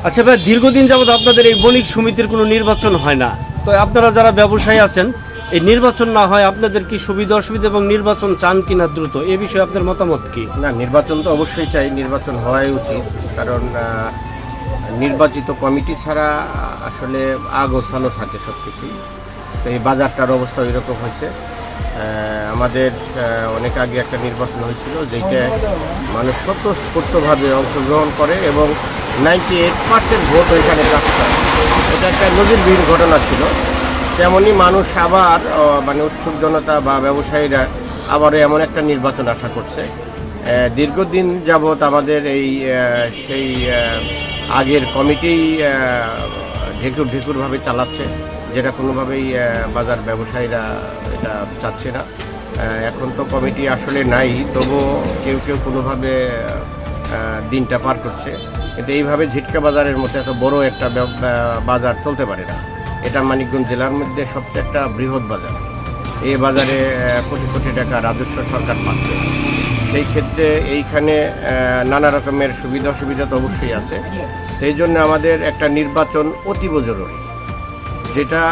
আচ্ছা ভাই, দীর্ঘদিন যাবত আপনাদের এই বণিক সমিতির কোনো নির্বাচন হয় না, তো আপনারা যারা ব্যবসায়ী আছেন, এই নির্বাচন না হয় আপনাদের কি সুবিধা অসুবিধা এবং নির্বাচন চান কিনা দ্রুত, এ বিষয়ে আপনার মতামত কি? না, নির্বাচন তো অবশ্যই চাই, নির্বাচন হওয়াই উচিত। কারণ নির্বাচিত কমিটি ছাড়া আসলে আগোছালো থাকে সব কিছুই। তো এই বাজারটার অবস্থা এরকম হয়েছে। আমাদের অনেক আগে একটা নির্বাচন হয়েছিল, যেটা মানুষ স্বতঃস্ফূর্তভাবে অংশগ্রহণ করে এবং 98% ভোট ওইখানে কাজ করে। এটা একটা নজিরবিহীন ঘটনা ছিল। তেমনই মানুষ আবার মানে উৎসুক জনতা বা ব্যবসায়ীরা আবারও এমন একটা নির্বাচন আশা করছে। দীর্ঘদিন যাবৎ আমাদের এই সেই আগের কমিটি ঢেকুরভাবে চালাচ্ছে, যেটা কোনোভাবেই বাজার ব্যবসায়ীরা এটা চাচ্ছে না। এখন তো কমিটি আসলে নাই, তবুও কেউ কেউ কোনোভাবে দিনটা পার করছে। কিন্তু এইভাবে ঝিটকা বাজারের মতো এত বড় একটা বাজার চলতে পারে না। এটা মানিকগঞ্জ জেলার মধ্যে সবচেয়ে একটা বৃহৎ বাজার। এই বাজারে কোটি কোটি টাকা রাজস্ব সরকার পাচ্ছে। সেই ক্ষেত্রে এইখানে নানা রকমের সুবিধা অসুবিধা তো অবশ্যই আছে। সেই জন্য আমাদের একটা নির্বাচন অতীব জরুরি, যেটা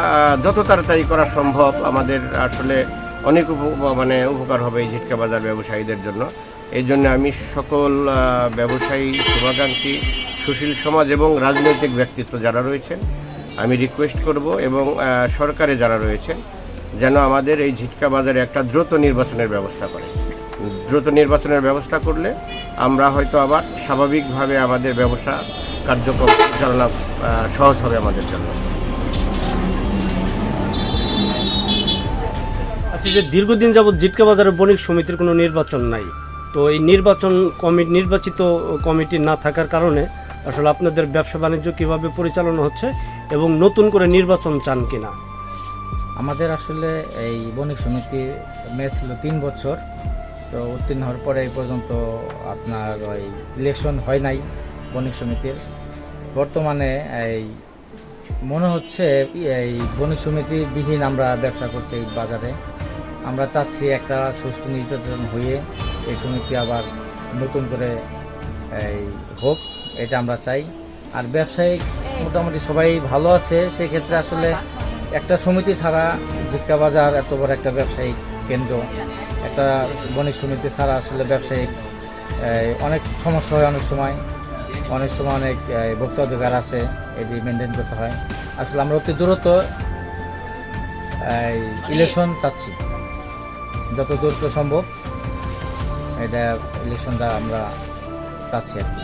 যত তাড়াতাড়ি করা সম্ভব আমাদের আসলে অনেক উপকার হবে এই ঝিটকা বাজার ব্যবসায়ীদের জন্য। এই জন্য আমি সকল ব্যবসায়ী, শুভাকাঙ্ক্ষী, সুশীল সমাজ এবং রাজনৈতিক ব্যক্তিত্ব যারা রয়েছেন, আমি রিকোয়েস্ট করব এবং সরকারে যারা রয়েছেন যেন আমাদের এই ঝিটকা বাজারে একটা দ্রুত নির্বাচনের ব্যবস্থা করে। দ্রুত নির্বাচনের ব্যবস্থা করলে আমরা হয়তো আবার স্বাভাবিকভাবে আমাদের ব্যবসা কার্যক্রম চালনা সহজ হবে আমাদের জন্য। আচ্ছা, যে দীর্ঘদিন যাবত ঝিটকা বাজারের বণিক সমিতির কোনো নির্বাচন নাই, তো এই নির্বাচিত কমিটি না থাকার কারণে আসলে আপনাদের ব্যবসা বাণিজ্য কীভাবে পরিচালনা হচ্ছে এবং নতুন করে নির্বাচন চান কিনা? আমাদের আসলে এই বণিক সমিতি মেয়াদ ছিল 3 বছর। তো উত্তীর্ণ হওয়ার পরে এই পর্যন্ত আপনার ওই ইলেকশন হয় নাই বণিক সমিতির। বর্তমানে এই মনে হচ্ছে এই বণিক সমিতি বিহীন আমরা ব্যবসা করছি এই বাজারে। আমরা চাচ্ছি একটা সুষ্ঠু নির্বাচন হয়ে এই সমিতি আবার নতুন করে এই হোক, এটা আমরা চাই। আর ব্যবসায়িক মোটামুটি সবাই ভালো আছে। সেক্ষেত্রে আসলে একটা সমিতি ছাড়া ঝিটকা বাজার এত বড় একটা ব্যবসায়িক কেন্দ্র, একটা বণিক সমিতি ছাড়া আসলে ব্যবসায়িক অনেক সমস্যা হয়। অনেক সময় অনেক ভোক্তা অধিকার আছে, এটি মেনটেন করতে হয়। আসলে আমরা অতি দ্রুত ইলেকশন চাচ্ছি, যত দ্রুত সম্ভব এটা ইলেকশনটা আমরা চাচ্ছি আর কি।